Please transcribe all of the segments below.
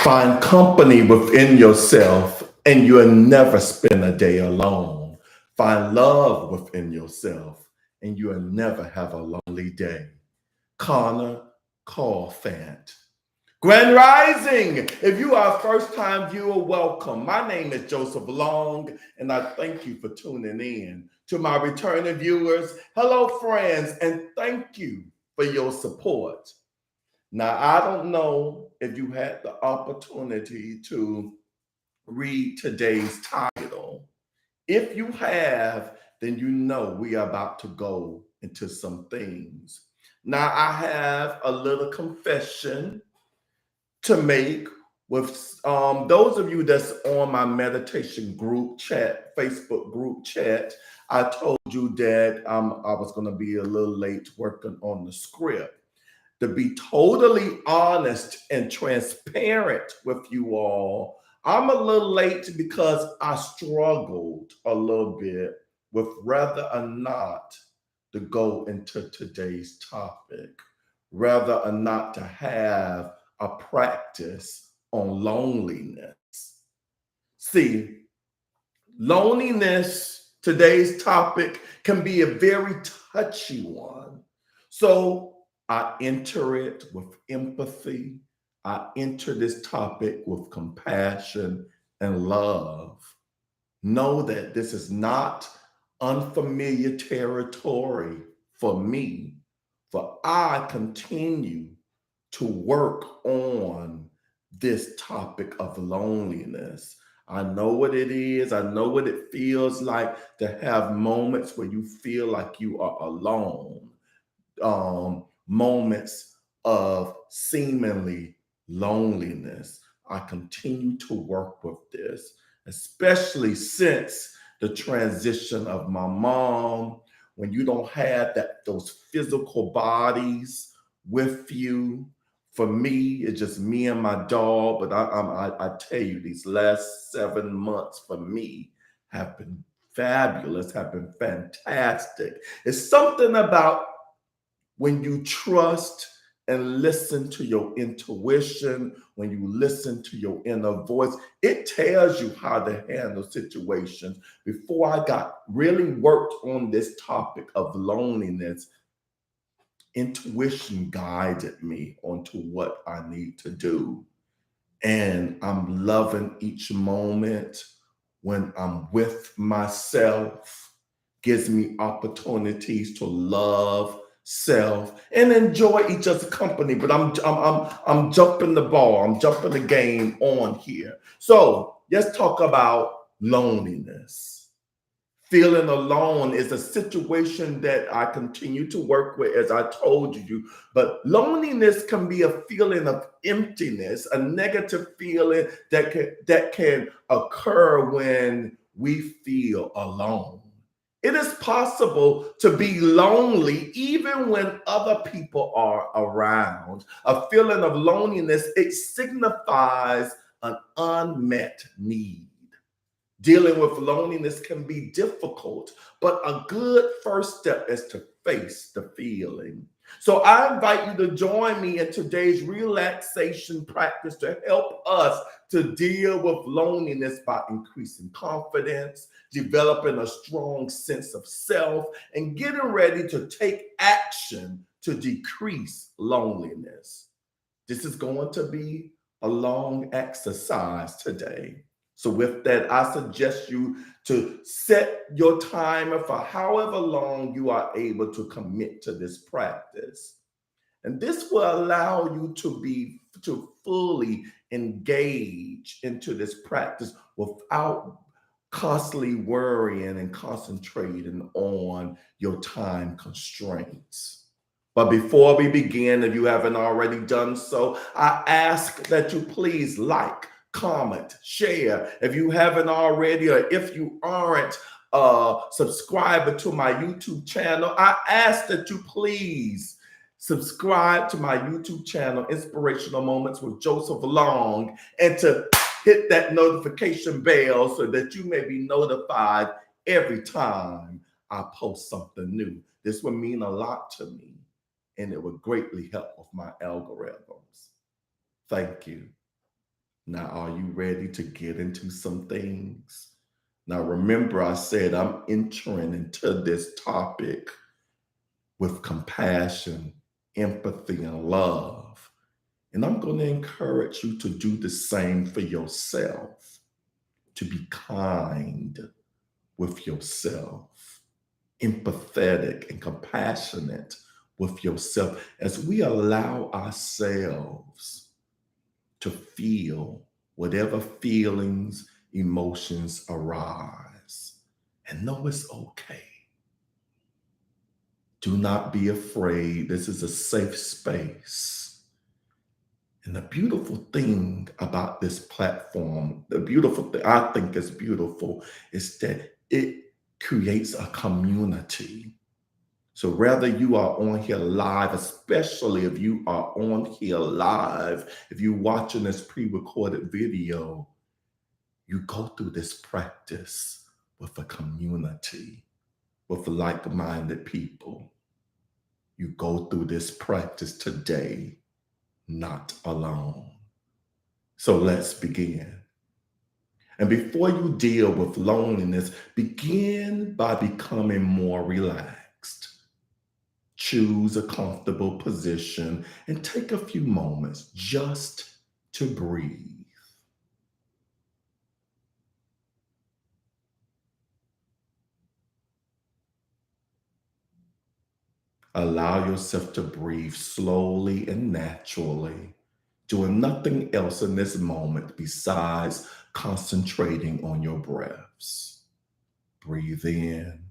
Find company within yourself, and you'll never spend a day alone. Find love within yourself, and you'll never have a lonely day. Connor Fant. Grand Rising! If you are a first time viewer, welcome. My name is Joseph Long, and I thank you for tuning in. To my returning viewers, hello, friends, and thank you for your support. Now, I don't know if you had the opportunity to read today's title. If you have, then you know we are about to go into some things. Now, I have a little confession to make with those of you that's on my meditation group chat, Facebook group chat. I told you that I was going to be a little late working on the script. To be totally honest and transparent with you all, I'm a little late because I struggled a little bit with whether or not to go into today's topic, whether or not to have a practice on loneliness. See, loneliness, today's topic, can be a very touchy one. So I enter it with empathy. I enter this topic with compassion and love. Know that this is not unfamiliar territory for me, for I continue to work on this topic of loneliness. I know what it is. I know what it feels like to have moments where you feel like you are alone, moments of seemingly loneliness. I continue to work with this, especially since the transition of my mom. When you don't have those physical bodies with you. For me, it's just me and my dog. But I tell you, these last 7 months for me have been fabulous, have been fantastic. It's something about when you trust and listen to your intuition, when you listen to your inner voice, it tells you how to handle situations. Before I got really worked on this topic of loneliness, intuition guided me onto what I need to do. And I'm loving each moment when I'm with myself, gives me opportunities to love self and enjoy each other's company. But I'm jumping the ball, I'm jumping the game on here. So let's talk about loneliness. Feeling alone is a situation that I continue to work with, as I told you. But loneliness can be a feeling of emptiness, a negative feeling that can occur when we feel alone. It is possible to be lonely even when other people are around. A feeling of loneliness, it signifies an unmet need. Dealing with loneliness can be difficult, but a good first step is to face the feeling. So I invite you to join me in today's relaxation practice to help us to deal with loneliness by increasing confidence, developing a strong sense of self, and getting ready to take action to decrease loneliness. This is going to be a long exercise today. So with that, I suggest you to set your timer for however long you are able to commit to this practice. And this will allow you to fully engage into this practice without constantly worrying and concentrating on your time constraints. But before we begin, if you haven't already done so, I ask that you please like, comment, share. If you haven't already, or if you aren't a subscriber to my YouTube channel, I ask that you please subscribe to my YouTube channel, Inspirational Moments with Joseph Long, and to hit that notification bell so that you may be notified every time I post something new. This would mean a lot to me, and it would greatly help with my algorithms. Thank you. Now, are you ready to get into some things? Now, remember, I said I'm entering into this topic with compassion, empathy, and love. And I'm going to encourage you to do the same for yourself, to be kind with yourself, empathetic and compassionate with yourself as we allow ourselves to feel whatever feelings, emotions arise. And know it's okay. Do not be afraid. This is a safe space. And the beautiful thing about this platform, the beautiful thing I think is beautiful, is that it creates a community. So whether you are on here live, especially if you are on here live, if you're watching this pre-recorded video, you go through this practice with a community, with like-minded people. You go through this practice today, not alone. So let's begin. And before you deal with loneliness, begin by becoming more relaxed. Choose a comfortable position and take a few moments just to breathe. Allow yourself to breathe slowly and naturally, doing nothing else in this moment besides concentrating on your breaths. Breathe in,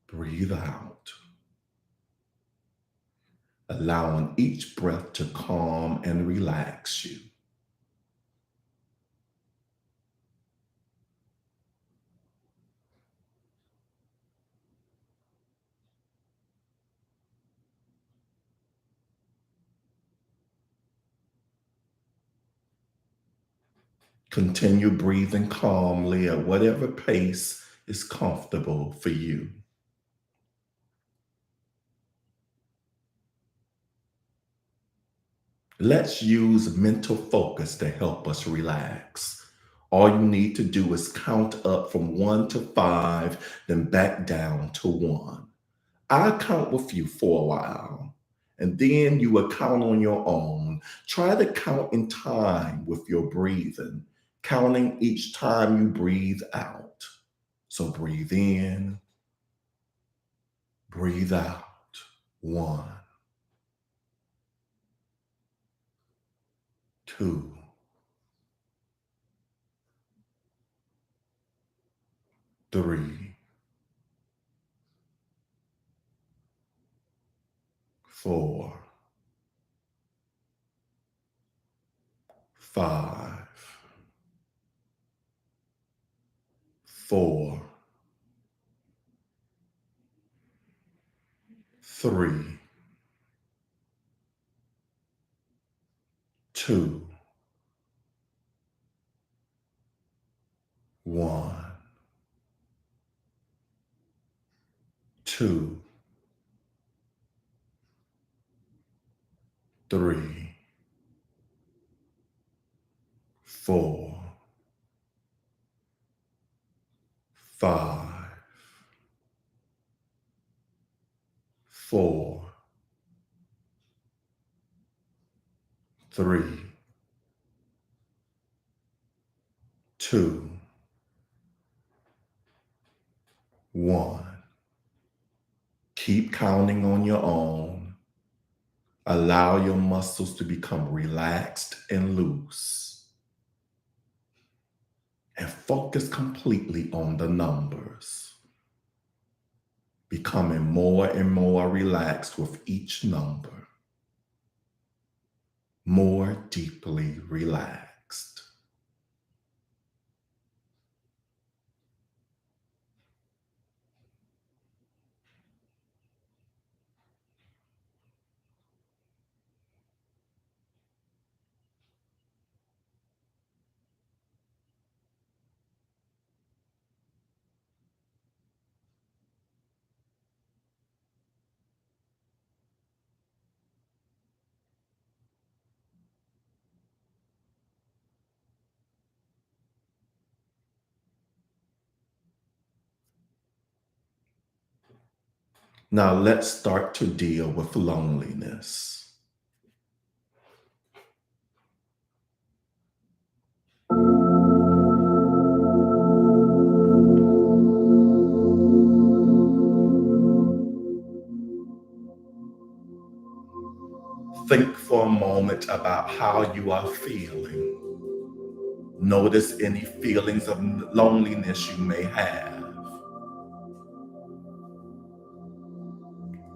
breathe out, allowing each breath to calm and relax you. Continue breathing calmly at whatever pace is comfortable for you. Let's use mental focus to help us relax. All you need to do is count up from 1 to 5, then back down to 1. I'll count with you for a while, and then you will count on your own. Try to count in time with your breathing, counting each time you breathe out. So breathe in, breathe out. 1, 2, 3, 4, 5, 4, 3, 2, 1, 2, 3, 4, 5, 4, 3, 2, 1. Keep counting on your own. Allow your muscles to become relaxed and loose. And focus completely on the numbers, becoming more and more relaxed with each number, more deeply relaxed. Now let's start to deal with loneliness. Think for a moment about how you are feeling. Notice any feelings of loneliness you may have.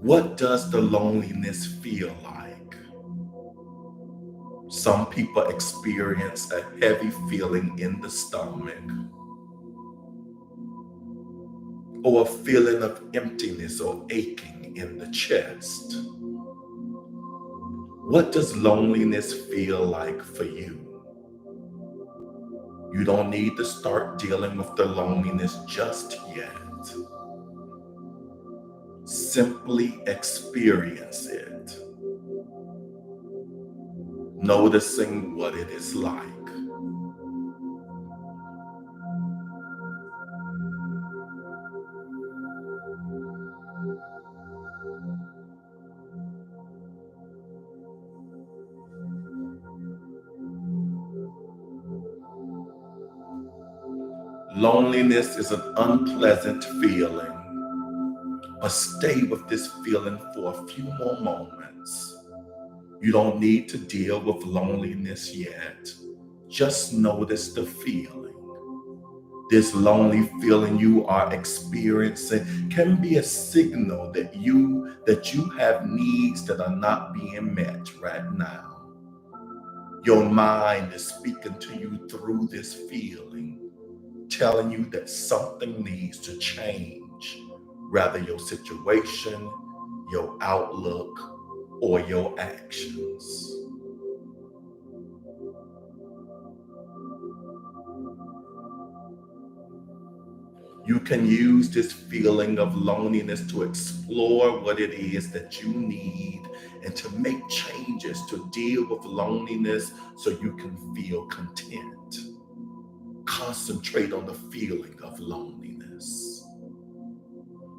What does the loneliness feel like? Some people experience a heavy feeling in the stomach or a feeling of emptiness or aching in the chest. What does loneliness feel like for you? You don't need to start dealing with the loneliness just yet. Simply experience it, noticing what it is like. Loneliness is an unpleasant feeling, but stay with this feeling for a few more moments. You don't need to deal with loneliness yet. Just notice the feeling. This lonely feeling you are experiencing can be a signal that you have needs that are not being met right now. Your mind is speaking to you through this feeling, telling you that something needs to change, rather your situation, your outlook, or your actions. You can use this feeling of loneliness to explore what it is that you need and to make changes to deal with loneliness so you can feel content. Concentrate on the feeling of loneliness.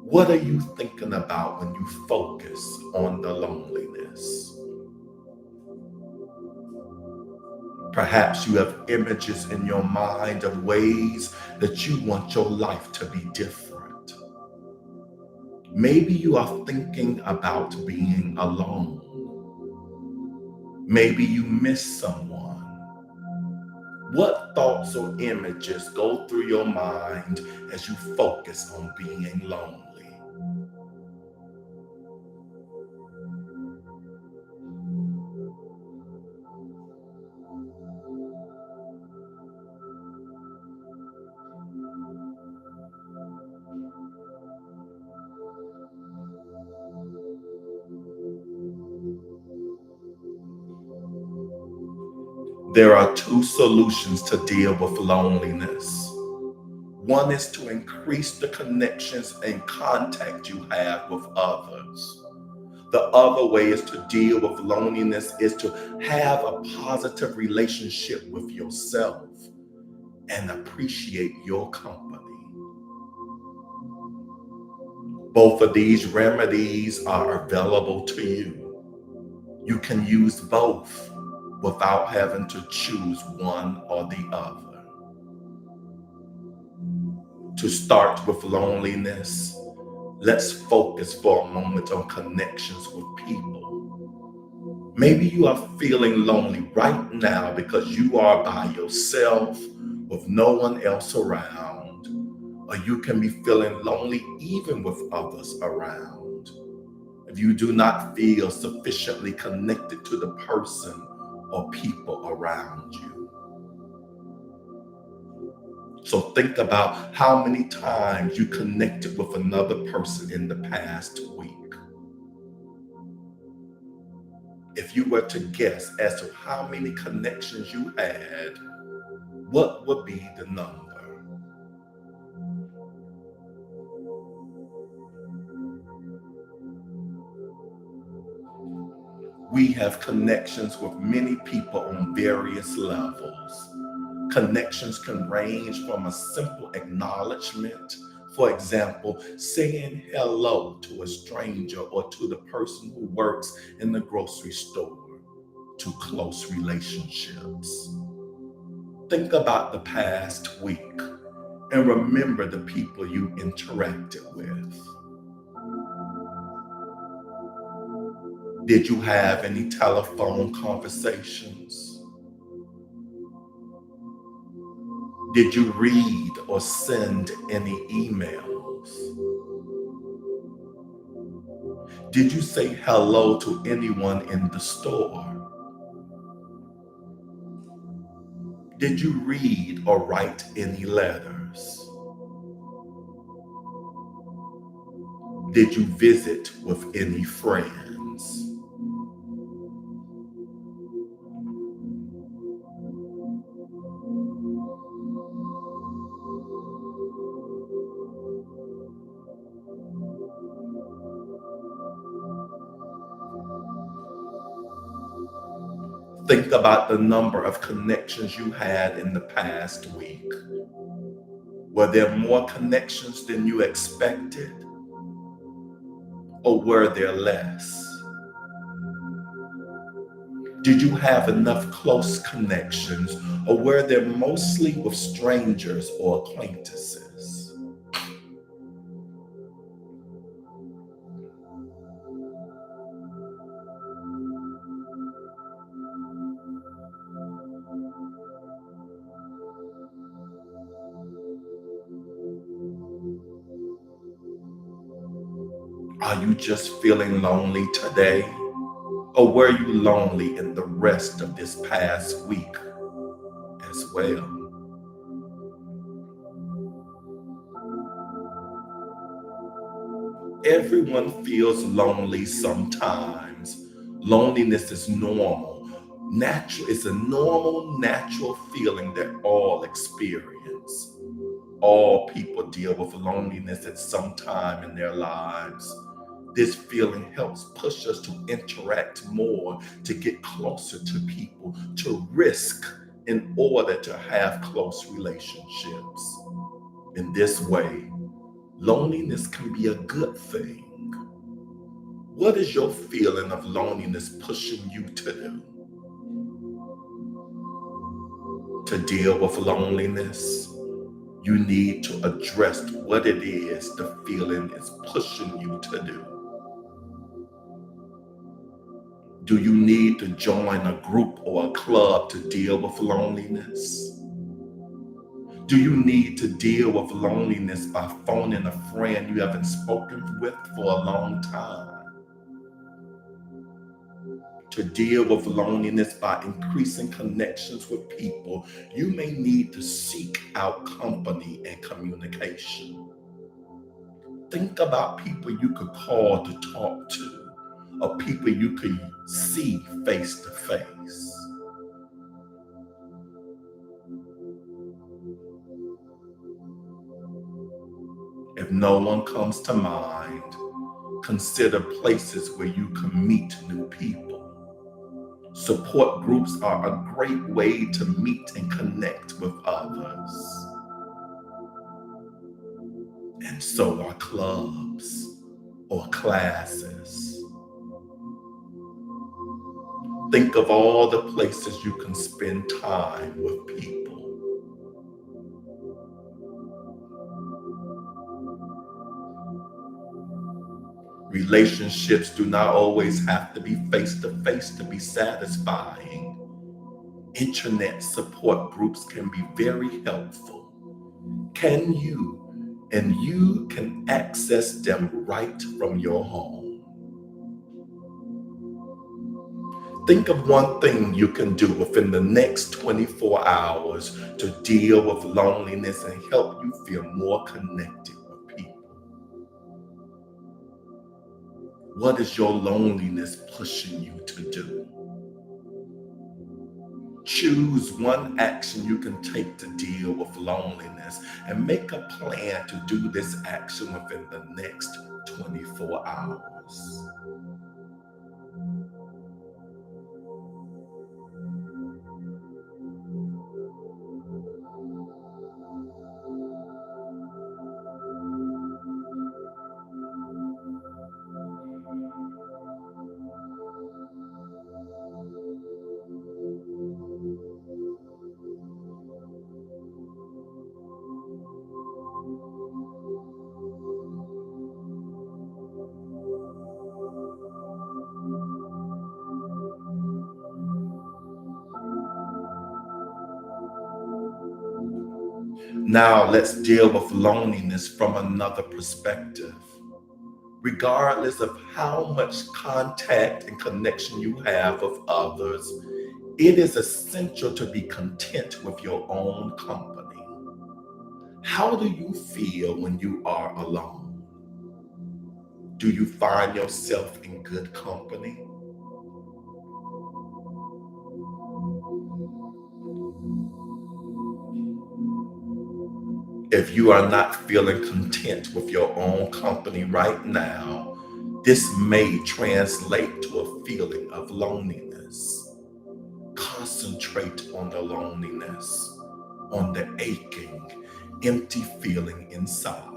What are you thinking about when you focus on the loneliness? Perhaps you have images in your mind of ways that you want your life to be different. Maybe you are thinking about being alone. Maybe you miss someone. What thoughts or images go through your mind as you focus on being lonely? There are two solutions to deal with loneliness. One is to increase the connections and contact you have with others. The other way is to deal with loneliness is to have a positive relationship with yourself and appreciate your company. Both of these remedies are available to you. You can use both without having to choose one or the other. To start with loneliness, let's focus for a moment on connections with people. Maybe you are feeling lonely right now because you are by yourself with no one else around, or you can be feeling lonely even with others around. If you do not feel sufficiently connected to the person or people around you. So think about how many times you connected with another person in the past week. If you were to guess as to how many connections you had, what would be the number? We have connections with many people on various levels. Connections can range from a simple acknowledgement For example, saying hello to a stranger or to the person who works in the grocery store, to close relationships. Think about the past week and remember the people you interacted with. Did you have any telephone conversations? Did you read or send any emails? Did you say hello to anyone in the store? Did you read or write any letters? Did you visit with any friends? Think about the number of connections you had in the past week. Were there more connections than you expected, or were there less? Did you have enough close connections, or were they mostly with strangers or acquaintances? Are you just feeling lonely today, or were you lonely in the rest of this past week as well? Everyone feels lonely sometimes. Loneliness is normal. Natural, it's a normal, natural feeling that all experience. All people deal with loneliness at some time in their lives. This feeling helps push us to interact more, to get closer to people, to risk in order to have close relationships. In this way, loneliness can be a good thing. What is your feeling of loneliness pushing you to do? To deal with loneliness, you need to address what it is the feeling is pushing you to do. Do you need to join a group or a club to deal with loneliness? Do you need to deal with loneliness by phoning a friend you haven't spoken with for a long time? To deal with loneliness by increasing connections with people, you may need to seek out company and communication. Think about people you could call to talk to, or people you could see face to face. If no one comes to mind, consider places where you can meet new people. Support groups are a great way to meet and connect with others. And so are clubs or classes. Think of all the places you can spend time with people. Relationships do not always have to be face to face to be satisfying. Internet support groups can be very helpful. You can access them right from your home. Think of one thing you can do within the next 24 hours to deal with loneliness and help you feel more connected with people. What is your loneliness pushing you to do? Choose one action you can take to deal with loneliness and make a plan to do this action within the next 24 hours. Now let's deal with loneliness from another perspective. Regardless of how much contact and connection you have with others, it is essential to be content with your own company. How do you feel when you are alone? Do you find yourself in good company? If you are not feeling content with your own company right now, this may translate to a feeling of loneliness. Concentrate on the loneliness, on the aching, empty feeling inside.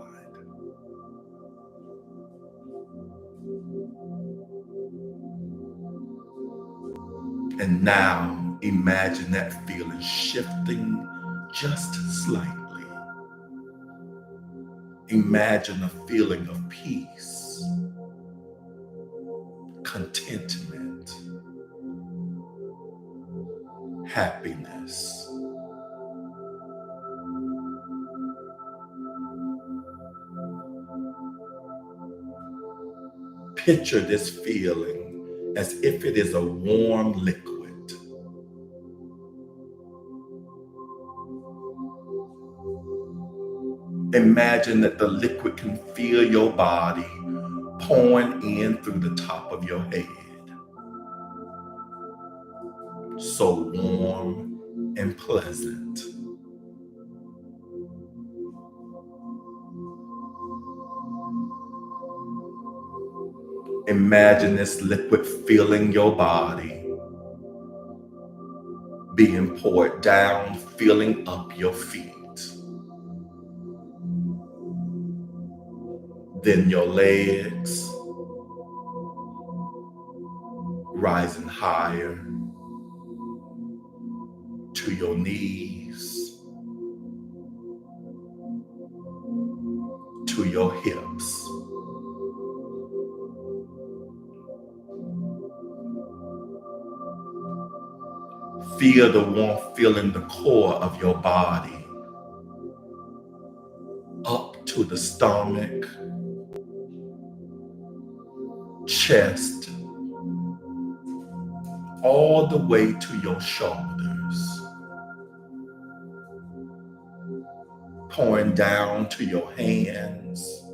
And now imagine that feeling shifting just slightly. Imagine a feeling of peace, contentment, happiness. Picture this feeling as if it is a warm liquid. Imagine that the liquid can fill your body, pouring in through the top of your head. So warm and pleasant. Imagine this liquid filling your body, being poured down, filling up your feet, then your legs, rising higher to your knees, to your hips. Feel the warmth filling the core of your body, up to the stomach, chest, all the way to your shoulders, pouring down to your hands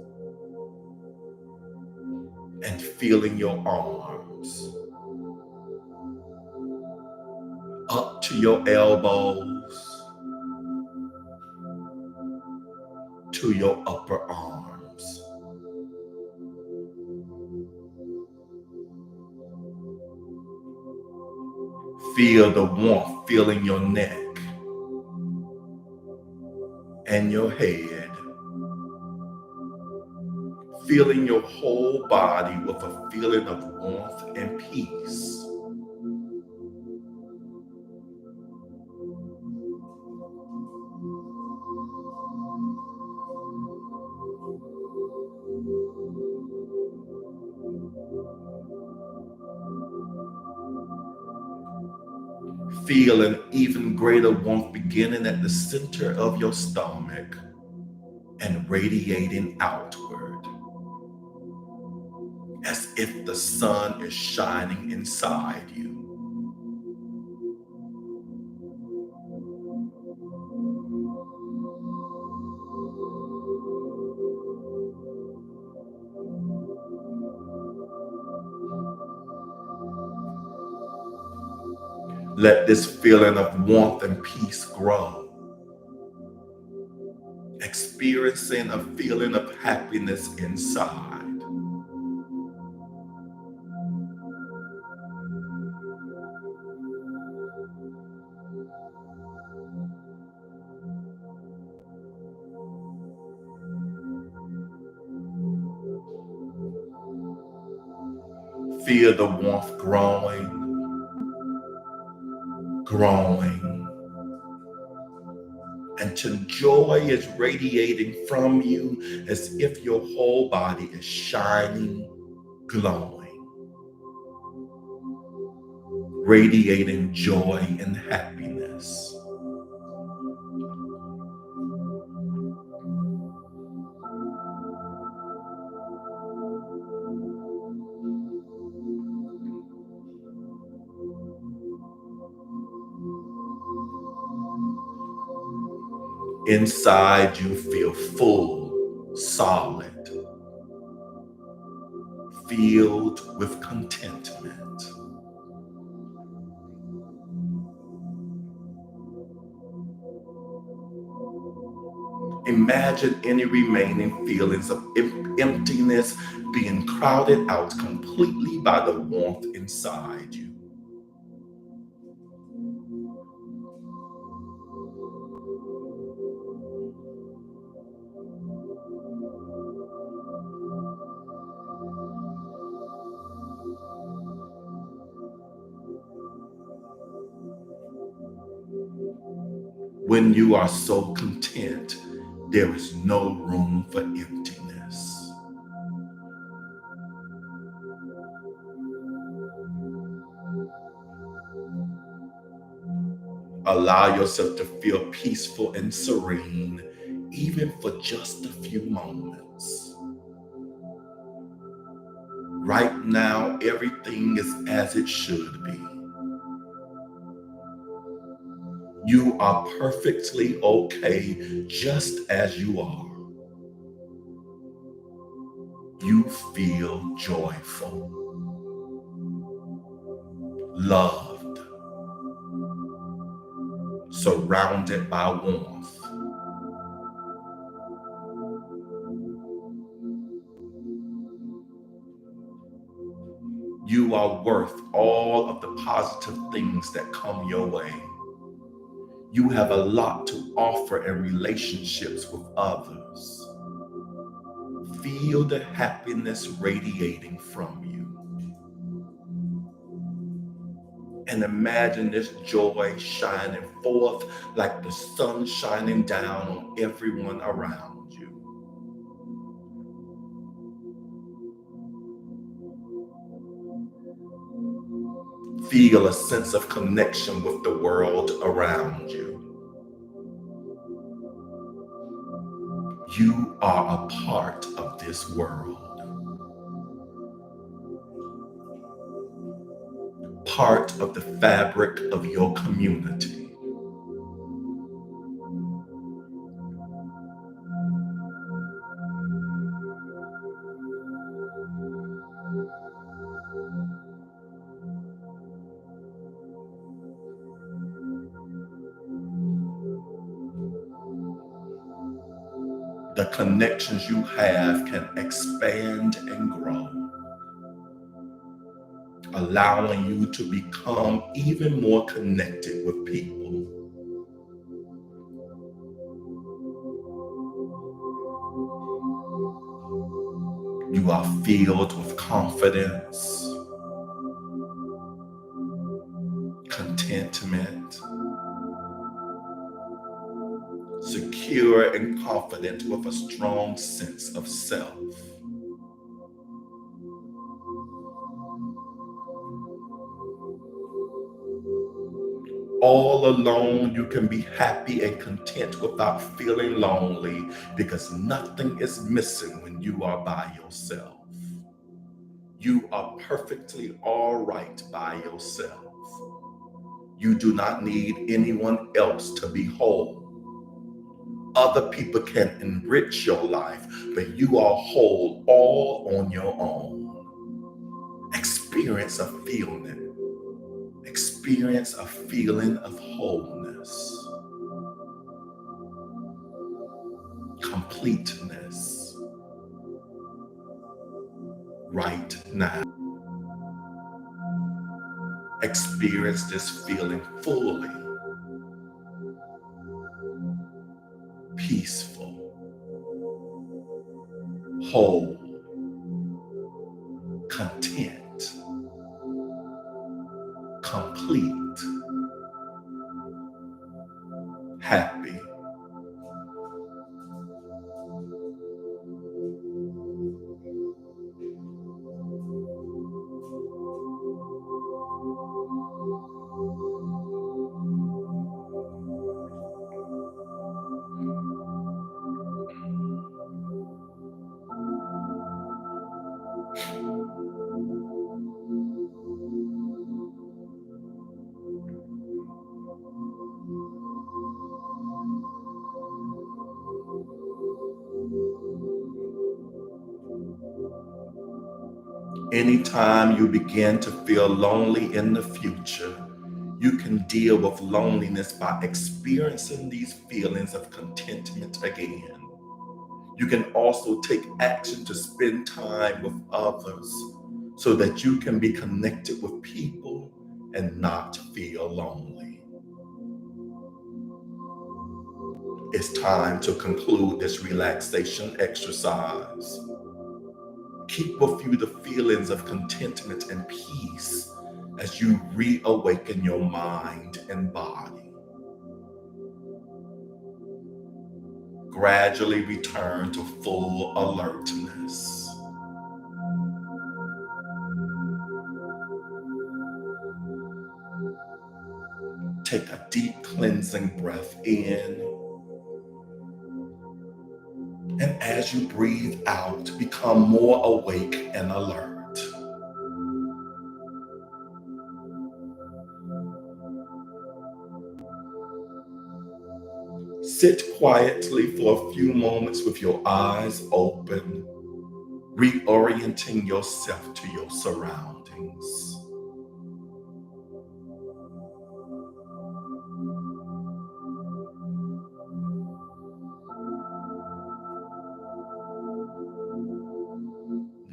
and feeling your arms, up to your elbows, to your upper arms. Feel the warmth filling your neck and your head, filling your whole body with a feeling of warmth and peace. Feel an even greater warmth beginning at the center of your stomach and radiating outward, as if the sun is shining inside you. Let this feeling of warmth and peace grow, experiencing a feeling of happiness inside. Feel the warmth growing, growing, until joy is radiating from you as if your whole body is shining, glowing, radiating joy and happiness. Inside, you feel full, solid, filled with contentment. Imagine any remaining feelings of emptiness being crowded out completely by the warmth inside you. When you are so content, there is no room for emptiness. Allow yourself to feel peaceful and serene, even for just a few moments. Right now, everything is as it should be. You are perfectly okay just as you are. You feel joyful, loved, surrounded by warmth. You are worth all of the positive things that come your way. You have a lot to offer in relationships with others. Feel the happiness radiating from you. And imagine this joy shining forth like the sun shining down on everyone around you. Feel a sense of connection with the world around you. You are a part of this world, part of the fabric of your community. The connections you have can expand and grow, allowing you to become even more connected with people. You are filled with confidence, contentment, secure and confident with a strong sense of self. All alone, you can be happy and content without feeling lonely because nothing is missing when you are by yourself. You are perfectly all right by yourself. You do not need anyone else to be whole. Other people can enrich your life, but you are whole all on your own. Experience a feeling. Experience a feeling of wholeness, completeness right now. Experience this feeling fully, peaceful, whole, content, complete, happy. Anytime you begin to feel lonely in the future, you can deal with loneliness by experiencing these feelings of contentment again. You can also take action to spend time with others so that you can be connected with people and not feel lonely. It's time to conclude this relaxation exercise. Keep with you the feelings of contentment and peace as you reawaken your mind and body. Gradually return to full alertness. Take a deep cleansing breath in, and as you breathe out, become more awake and alert. Sit quietly for a few moments with your eyes open, reorienting yourself to your surroundings.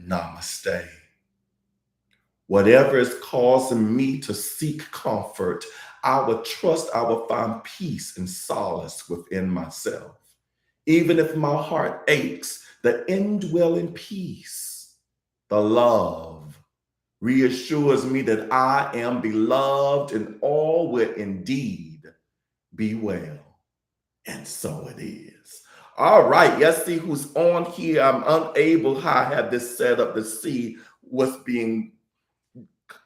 Namaste. Whatever is causing me to seek comfort, I will trust I will find peace and solace within myself. Even if my heart aches, the indwelling peace, the love, reassures me that I am beloved and all will indeed be well. And so it is. All right, let's see who's on here. I'm unable how I have this set up to see what's being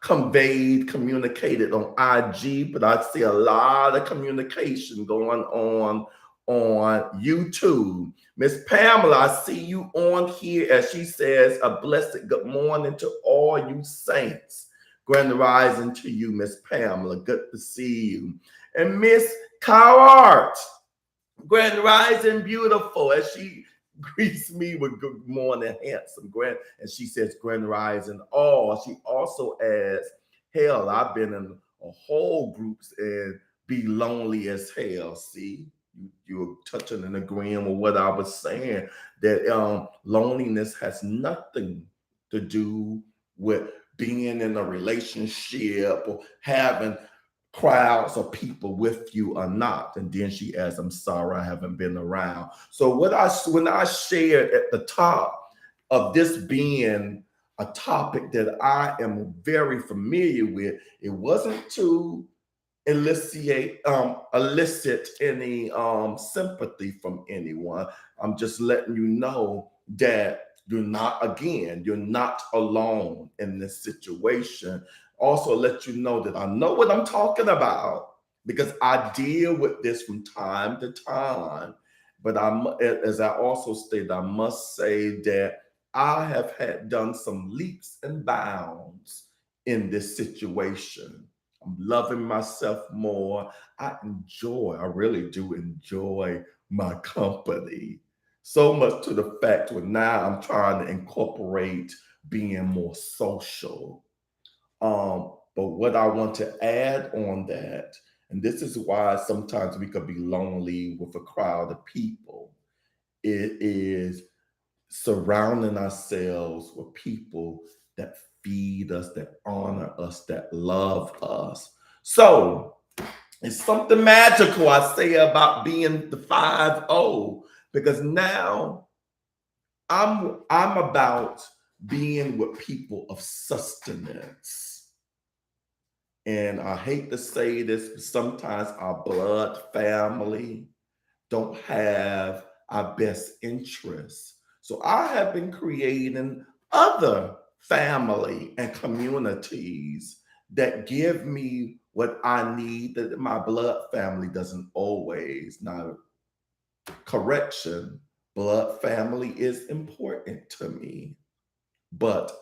conveyed, communicated on IG, but I see a lot of communication going on YouTube. Miss Pamela, I see you on here as she says, a blessed good morning to all you saints. Grand rising to you, Miss Pamela. Good to see you. And Miss Cowart, Grand Rising Beautiful, as she greets me with good morning, handsome Grand, and she says Grand Rising all. She also adds, hell, I've been in a whole groups and be lonely as hell. See, you're touching and agreeing with what I was saying, that loneliness has nothing to do with being in a relationship or having crowds of people with you or not. And then she adds, I'm sorry I haven't been around. So when I shared at the top of this being a topic that I am very familiar with, it wasn't to elicit any sympathy from anyone. I'm just letting you know that you're not alone in this situation. Also let you know that I know what I'm talking about because I deal with this from time to time. But as I also stated, I must say that I have had done some leaps and bounds in this situation. I'm loving myself more. I really do enjoy my company. So much to the fact where now I'm trying to incorporate being more social. But what I want to add on that, and this is why sometimes we could be lonely with a crowd of people, it is surrounding ourselves with people that feed us, that honor us, that love us. So it's something magical I say about being the 5-0 because now I'm about being with people of sustenance. And I hate to say this, but sometimes our blood family don't have our best interests. So I have been creating other family and communities that give me what I need that my blood family doesn't always. Now, correction, blood family is important to me, but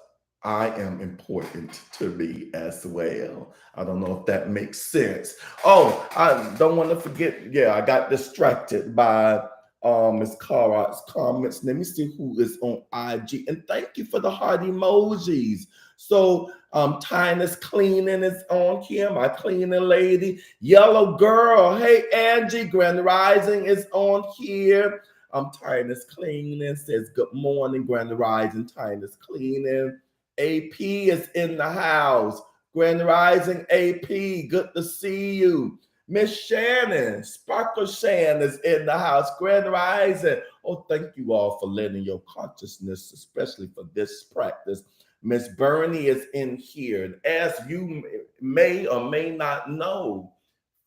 I am important to me as well. I don't know if that makes sense. Oh, I don't want to forget. Yeah, I got distracted by Ms. Carrot's comments. Let me see who is on IG. And thank you for the heart emojis. So Tinus Cleaning is on here, my cleaning lady. Yellow Girl, hey Angie, Grand Rising is on here. Tinus Cleaning says good morning, Grand Rising, Tinus Cleaning. AP is in the house. Grand Rising AP, good to see you. Miss Shannon, Sparkle Shan is in the house. Grand Rising. Oh, thank you all for lending your consciousness, especially for this practice. Miss Bernie is in here. And as you may or may not know,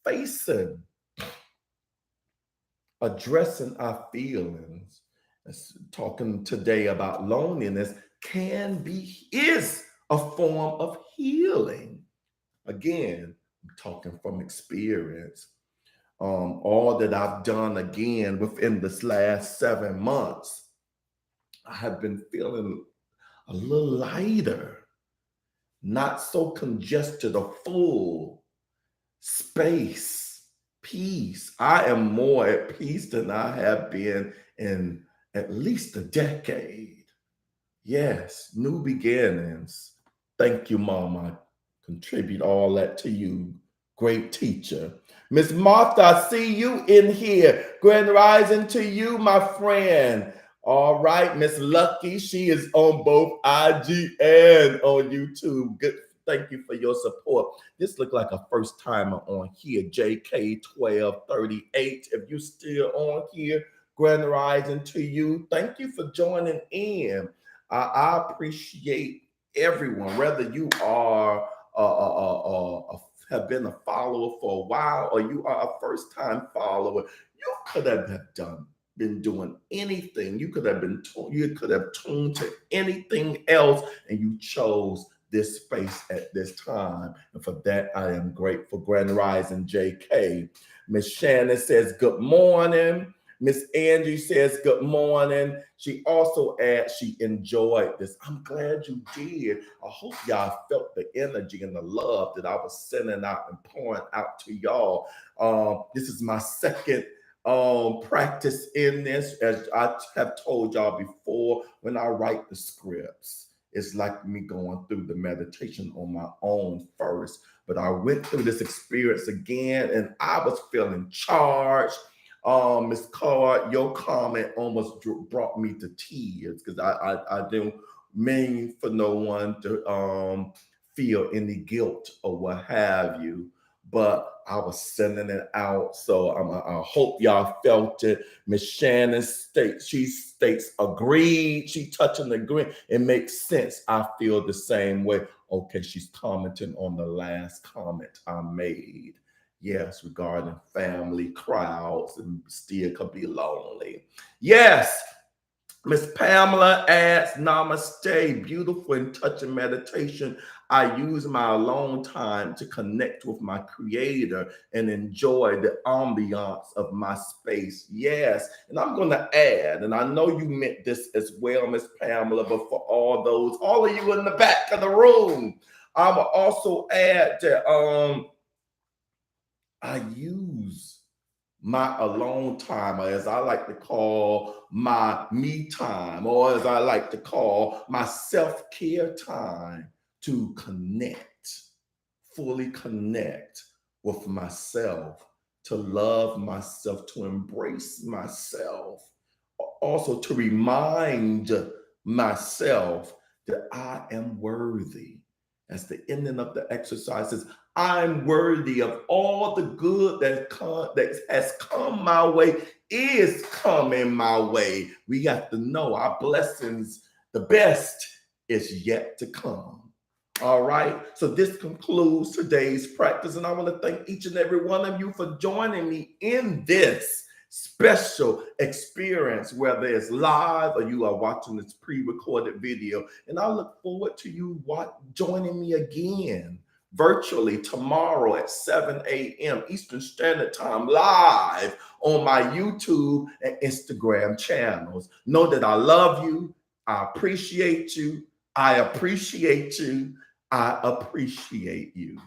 facing, addressing our feelings, talking today about loneliness is a form of healing. Again, I'm talking from experience. All that I've done again within this last 7 months, I have been feeling a little lighter, not so congested or full, space, peace. I am more at peace than I have been in at least a decade. Yes, new beginnings. Thank you, Mom. I contribute all that to you. Great teacher. Miss Martha, I see you in here. Grand Rising to you, my friend. All right, Miss Lucky, she is on both IG and on YouTube. Good. Thank you for your support. This looked like a first timer on here, JK1238. If you still on here, Grand Rising to you. Thank you for joining in. I appreciate everyone, whether you are have been a follower for a while or you are a first-time follower. You could have been doing anything. You could have tuned to anything else, and you chose this space at this time. And for that, I am grateful. Grand Rising JK. Miss Shannon says, good morning. Miss Angie says, good morning. She also adds she enjoyed this. I'm glad you did. I hope y'all felt the energy and the love that I was sending out and pouring out to y'all. This is my second practice in this. As I have told y'all before, when I write the scripts, it's like me going through the meditation on my own first. But I went through this experience again, and I was feeling charged. Miss Card, your comment almost brought me to tears because I didn't mean for no one to feel any guilt or what have you, but I was sending it out. So I hope y'all felt it. Miss Shannon states agreed. She touching agree. It makes sense. I feel the same way. Okay, she's commenting on the last comment I made. Yes, regarding family crowds and still could be lonely. Yes, Miss Pamela adds, namaste, beautiful and touching meditation. I use my alone time to connect with my creator and enjoy the ambiance of my space. Yes, and I'm going to add, and I know you meant this as well, Miss Pamela, but for all of you in the back of the room, I'm going to also add that I use my alone time, or as I like to call my me time, or as I like to call my self-care time, to fully connect with myself, to love myself, to embrace myself, also to remind myself that I am worthy. As the ending of the exercise is, I'm worthy of all the good that has come my way, is coming my way. We have to know our blessings, the best is yet to come. All right. So this concludes today's practice. And I want to thank each and every one of you for joining me in this special experience, whether it's live or you are watching this pre-recorded video. And I look forward to you joining me again virtually tomorrow at 7 a.m. Eastern Standard Time, live on my YouTube and Instagram channels. Know that I love you. I appreciate you. I appreciate you. I appreciate you.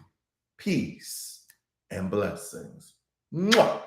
Peace and blessings. Mwah.